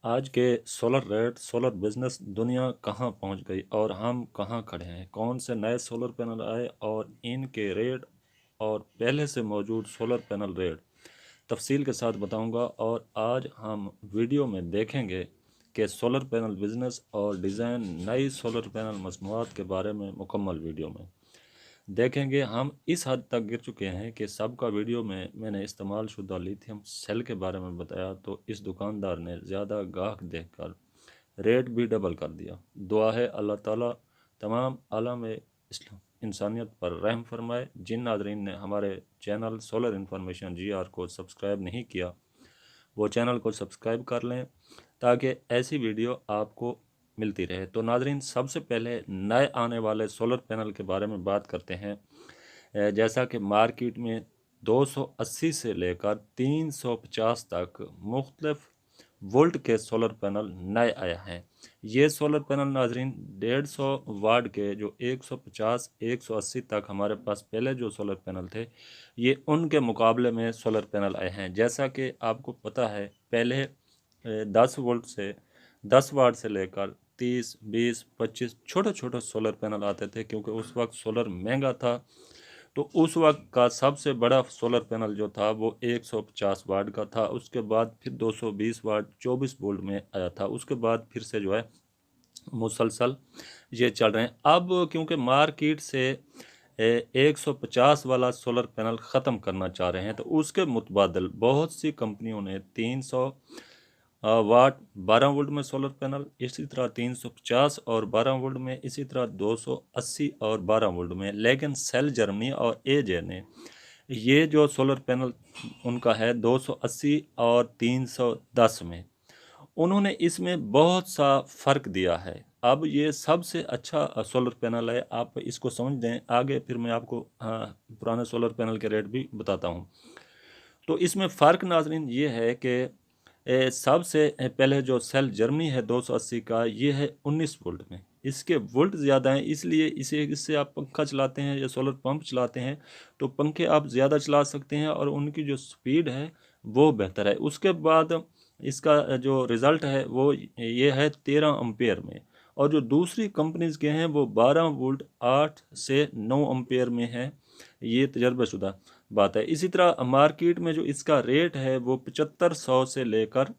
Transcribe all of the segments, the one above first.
आज के solar rate solar business दुनिया कहाँ पहुँच गई और हम कहाँ खड़े हैं। कौन से नए सोलर पैनल आए और इनके रेट और पहले से मौजूद सोलर पैनल रेट तफसील के साथ बताऊंगा। और आज हम वीडियो में देखेंगे कि सोलर पैनल बिजनेस और डिज़ाइन नई सोलर पैनल मसनूआत के बारे में मुकम्मल वीडियो में देखेंगे। हम इस हद तक गिर चुके हैं कि सबका वीडियो में मैंने इस्तेमाल शुदा लिथियम सेल के बारे में बताया तो इस दुकानदार ने ज़्यादा गाहक देखकर रेट भी डबल कर दिया। दुआ है अल्लाह ताला तमाम आलम इंसानियत पर रहम फरमाए। जिन नाजरीन ने हमारे चैनल सोलर इन्फॉर्मेशन GR को सब्सक्राइब नहीं किया वो चैनल को सब्सक्राइब कर लें ताकि ऐसी वीडियो आपको मिलती रहे। तो नाजरीन, सबसे पहले नए आने वाले सोलर पैनल के बारे में बात करते हैं। जैसा कि मार्केट में 280 से लेकर 350 तक मुख्तलिफ वोल्ट के सोलर पैनल नए आए हैं। ये सोलर पैनल नाजरीन 150 वाट के जो 150 180 तक हमारे पास पहले जो सोलर पैनल थे ये उनके मुकाबले में सोलर पैनल आए हैं। जैसा कि आपको पता है पहले 10 वोल्ट से 10 वाट से लेकर 30 20 25 छोटे छोटे सोलर पैनल आते थे, क्योंकि उस वक्त सोलर महंगा था। तो उस वक्त का सबसे बड़ा सोलर पैनल जो था वो 150 वाट का था। उसके बाद फिर 220 वाट 24 वोल्ट में आया था। उसके बाद फिर से जो है मुसलसल ये चल रहे हैं। अब क्योंकि मार्केट से 150 वाला सोलर पैनल ख़त्म करना चाह रहे हैं तो उसके मुतबादल बहुत सी कंपनियों ने 300 वाट 12 वोल्ट में सोलर पैनल, इसी तरह 350 और 12 वोल्ट में, इसी तरह 280 और 12 वोल्ट में। लेकिन सेल जर्मनी और एजे ने ये जो सोलर पैनल उनका है 280 और 310 में, उन्होंने इसमें बहुत सा फ़र्क दिया है। अब ये सबसे अच्छा सोलर पैनल है, आप इसको समझ दें। आगे फिर मैं आपको पुराने सोलर पैनल के रेट भी बताता हूँ। तो इसमें फ़र्क नाजरीन ये है कि सबसे पहले जो सेल जर्मनी है 280 का, ये है 19 वोल्ट में। इसके वोल्ट ज़्यादा हैं, इसलिए इससे आप पंखा चलाते हैं या सोलर पंप चलाते हैं तो पंखे आप ज़्यादा चला सकते हैं और उनकी जो स्पीड है वो बेहतर है। उसके बाद इसका जो रिज़ल्ट है वो ये है 13 एम्पेयर में, और जो दूसरी कंपनीज़ के हैं वो 12 वोल्ट 8 से 9 एम्पेयर में है। ये तजर्बाशुदा बात है। इसी तरह मार्केट में जो इसका रेट है वो 7500 से लेकर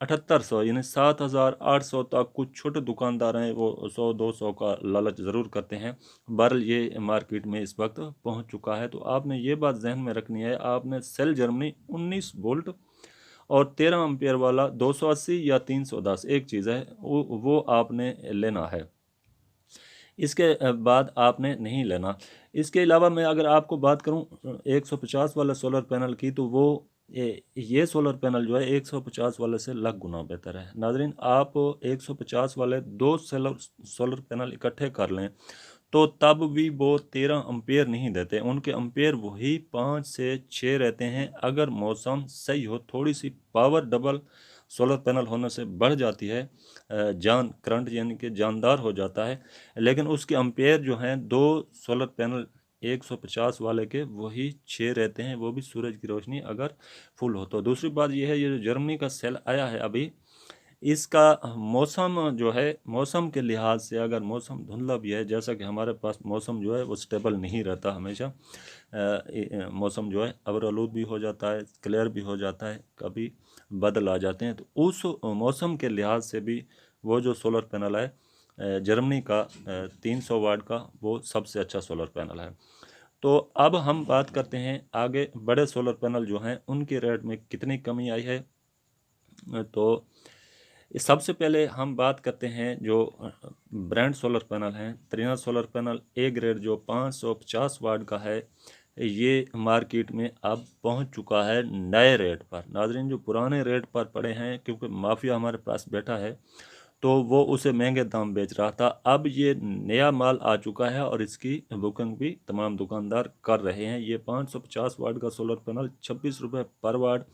7800 यानी 7800 तक। कुछ छोटे दुकानदार हैं वो 100-200 का लालच ज़रूर करते हैं। बहरहाल ये मार्केट में इस वक्त पहुंच चुका है। तो आपने ये बात जहन में रखनी है, आपने सेल जर्मनी 19 वोल्ट और 13 एम्पियर वाला 280 या 310 एक चीज़ है वो आपने लेना है। इसके बाद आपने नहीं लेना। इसके अलावा मैं अगर आपको बात करूं 150 वाला सोलर पैनल की, तो वो ये सोलर पैनल जो है 150 वाले से लाख गुना बेहतर है। नाजरीन, आप 150 वाले दो सोलर पैनल इकट्ठे कर लें तो तब भी वो 13 एम्पेयर नहीं देते। उनके एम्पेयर वही 5 से 6 रहते हैं। अगर मौसम सही हो, थोड़ी सी पावर डबल सोलर पैनल होने से बढ़ जाती है, जान करंट यानी कि जानदार हो जाता है। लेकिन उसके एम्पेयर जो हैं दो सोलर पैनल 150 वाले के वही 6 रहते हैं, वो भी सूरज की रोशनी अगर फुल हो तो। दूसरी बात यह है, ये जो जर्मनी का सेल आया है अभी, इसका मौसम जो है, मौसम के लिहाज से अगर मौसम धुंधला भी है, जैसा कि हमारे पास मौसम जो है वो स्टेबल नहीं रहता हमेशा। मौसम जो है अबरआलूद भी हो जाता है, क्लियर भी हो जाता है, कभी बादल आ जाते हैं। तो उस मौसम के लिहाज से भी वो जो सोलर पैनल है जर्मनी का 300 वाट का, वो सबसे अच्छा सोलर पैनल है। तो अब हम बात करते हैं आगे बड़े सोलर पैनल जो हैं उनके रेट में कितनी कमी आई है। तो सबसे पहले हम बात करते हैं जो ब्रांड सोलर पैनल हैं। Trina solar panel A grade जो 550 वाट का है, ये मार्केट में अब पहुंच चुका है नए रेट पर। नाजरीन, जो पुराने रेट पर पड़े हैं, क्योंकि माफिया हमारे पास बैठा है तो वो उसे महंगे दाम बेच रहा था, अब ये नया माल आ चुका है और इसकी बुकिंग भी तमाम दुकानदार कर रहे हैं। ये 550 वाट का सोलर पैनल 26 रुपये पर वाट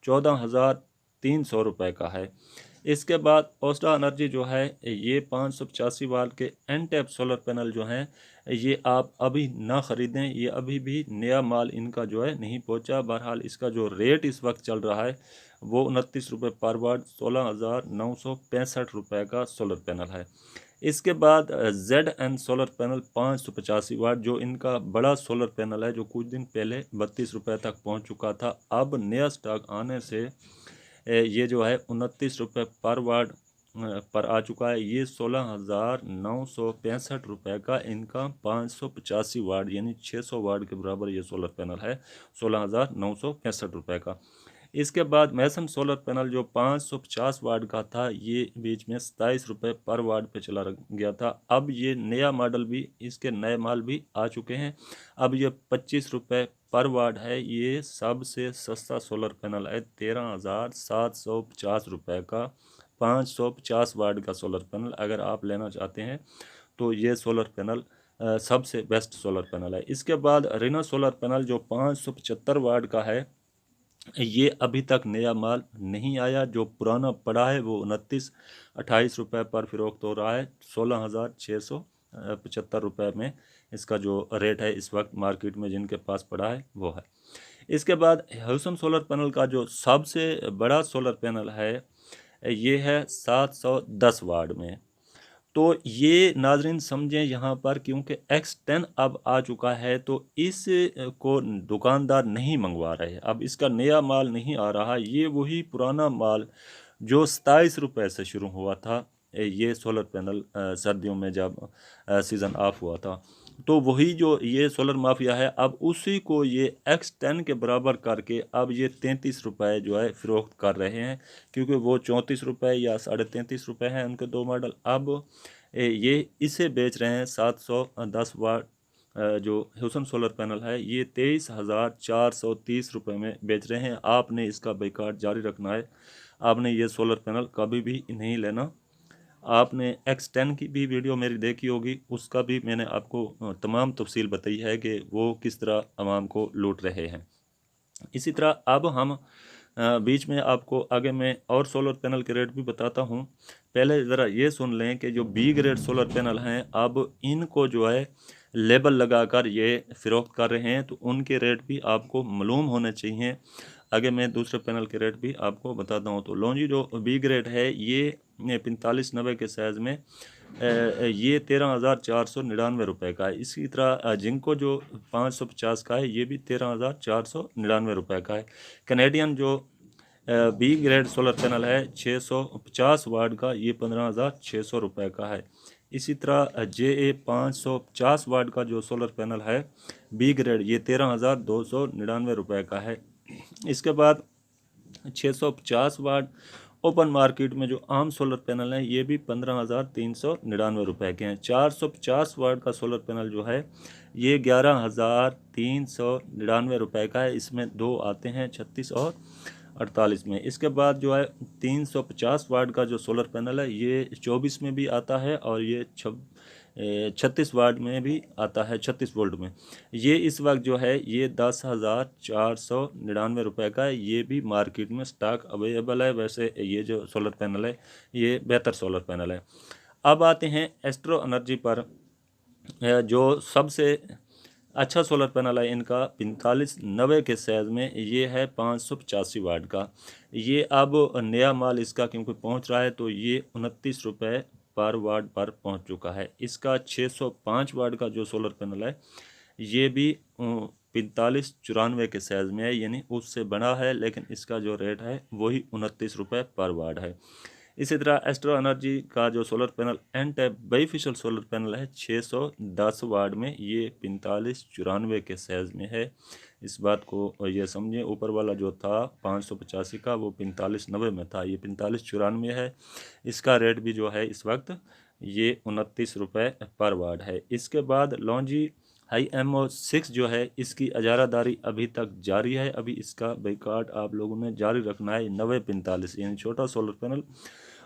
14,300 रुपये का है। इसके बाद ओस्टा एनर्जी जो है, ये 585 वाट के एन टैप सोलर पैनल जो हैं, ये आप अभी ना ख़रीदें, ये अभी भी नया माल इनका जो है नहीं पहुंचा। बहरहाल इसका जो रेट इस वक्त चल रहा है वो 29 रुपये पर वाट 16,965 रुपये का सोलर पैनल है। इसके बाद ZN सोलर पैनल 585 वाट, जो इनका बड़ा सोलर पैनल है, जो कुछ दिन पहले 32 रुपये तक पहुंच चुका था। अब नया स्टॉक आने से ये जो है 29 रुपये पर वाट पर आ चुका है। ये 16,965 रुपये का इनका 585 वाट यानी 600 वाट के बराबर ये सोलर पैनल है, 16,965 रुपये का। इसके बाद मैसन सोलर पैनल जो 550 वाट का था, ये बीच में 27 रुपये पर वाट पे चला गया था। अब ये नया मॉडल भी, इसके नए माल भी आ चुके हैं। अब ये 25 रुपये पर वाट है। ये सबसे सस्ता सोलर पैनल है, 13,750 रुपये का 550 वाट का सोलर पैनल। अगर आप लेना चाहते हैं तो ये सोलर पैनल सबसे बेस्ट सोलर पैनल है। इसके बाद रिना सोलर पैनल जो 575 वाट का है, ये अभी तक नया माल नहीं आया। जो पुराना पड़ा है वो 29-28 रुपये पर फ़रोख्त हो रहा है। 16,675 रुपये में इसका जो रेट है इस वक्त मार्केट में जिनके पास पड़ा है वो है। इसके बाद ह्यूसन सोलर पैनल का जो सबसे बड़ा सोलर पैनल है, ये है 710 वाट में। तो ये नाजरीन समझें यहाँ पर, क्योंकि X10 अब आ चुका है तो इस को दुकानदार नहीं मंगवा रहे। अब इसका नया माल नहीं आ रहा, ये वही पुराना माल जो 27 रुपये से शुरू हुआ था। ये सोलर पैनल सर्दियों में जब सीज़न ऑफ हुआ था, तो वही जो ये सोलर माफिया है, अब उसी को ये X10 के बराबर करके अब ये 33 रुपये जो है फ़रोख्त कर रहे हैं, क्योंकि वो 34 रुपये या 33.5 रुपये हैं उनके दो मॉडल। अब ये इसे बेच रहे हैं 710 वाट जो ह्यूसन सोलर पैनल है, ये 23,430 रुपये में बेच रहे हैं। आपने इसका बायकॉट जारी रखना है। आपने ये सोलर पैनल कभी भी नहीं लेना। आपने X10 की भी वीडियो मेरी देखी होगी, उसका भी मैंने आपको तमाम तफसील बताई है कि वो किस तरह आवाम को लूट रहे हैं। इसी तरह अब हम बीच में आपको आगे मैं और सोलर पैनल के रेट भी बताता हूँ। पहले ज़रा ये सुन लें कि जो B ग्रेड सोलर पैनल हैं, अब इनको जो है लेबल लगाकर ये फ़रोख्त कर रहे हैं, तो उनके रेट भी आपको मालूम होने चाहिए। आगे मैं दूसरे पैनल के रेट भी आपको बताता हूँ। तो लॉन्जी जो B ग्रेड है, ये 4590 के साइज़ में ये 13,499 रुपये का है। इसी तरह जिंको जो 550 का है, ये भी 13,499 रुपये का है। कैनेडियन जो B ग्रेड सोलर पैनल है 650 वाट का, ये 15,600 रुपये का है। इसी तरह JA 550 वाट का जो सोलर पैनल है B ग्रेड, ये 13,299 रुपये का है। इसके बाद 650 वाट ओपन मार्केट में जो आम सोलर पैनल है, ये भी 15,399 रुपये के हैं। 450 वाट का सोलर पैनल जो है, ये 11,399 रुपये का है। इसमें दो आते हैं, 36 और 48 में। इसके बाद जो है 350 वाट का जो सोलर पैनल है, ये 24 में भी आता है और ये 36 वाट में भी आता है, 36 वोल्ट में। ये इस वक्त जो है ये 10,499 रुपये का है। ये भी मार्केट में स्टॉक अवेलेबल है। वैसे ये जो सोलर पैनल है, ये बेहतर सोलर पैनल है। अब आते हैं एस्ट्रो एनर्जी पर। जो सबसे अच्छा सोलर पैनल है इनका 4590 के साइज़ में, ये है 585 वाट का। ये अब नया माल इसका क्योंकि पहुंच रहा है, तो ये 29 रुपये पर वाट पर पहुंच चुका है। इसका 605 वाट का जो सोलर पैनल है, ये भी 4594 के साइज़ में है, यानी उससे बड़ा है, लेकिन इसका जो रेट है वही 29 रुपये पर वाट है। इसी तरह एस्ट्रो एनर्जी का जो solar panel N type bifacial solar panel है 610 वाट में, ये 4594 के साइज़ में है। इस बात को ये समझें, ऊपर वाला जो था 585 का वो 4590 में था, ये 4594 है। इसका रेट भी जो है इस वक्त ये 29 रुपये पर वाट है। इसके बाद लॉन्जी HiMO6 जो है, इसकी अजारादारी अभी तक जारी है। अभी इसका बायकॉट आप लोगों ने जारी रखना है। 9045 यानी छोटा सोलर पैनल,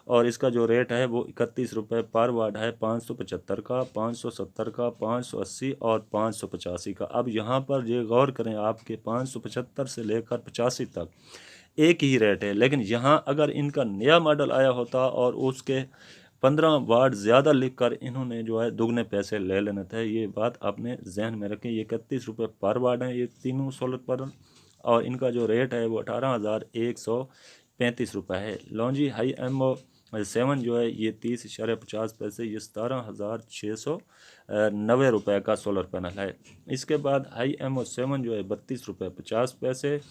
और इसका जो रेट है वो 31 रुपये पर वाट है। 575 का, 570 का, 580 और 585 का। अब यहाँ पर ये गौर करें, आपके 575 से लेकर 85 तक एक ही रेट है, लेकिन यहाँ अगर इनका नया मॉडल आया होता और उसके 15 वाट ज़्यादा लिख कर इन्होंने जो है दुगने पैसे ले लेने थे। ये बात अपने जहन में रखें। ये 31 रुपये पर वाट है ये तीनों सोलर पैनल, और इनका जो रेट है वो 18,100 ₹35 है। लॉन्जी हाई एमओ 7 जो है ये 30.50 ये 17,690 का सोलर पैनल है। इसके बाद हाई एमओ 7 जो है ₹32.50।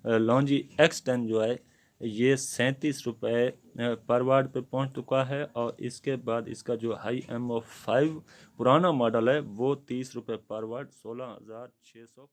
लॉन्जी X10 जो है ये ₹37 पर वाट पे पहुंच चुका है। और इसके बाद इसका जो हाई एमओ 5 पुराना मॉडल है वो ₹30 पर वाट 16,650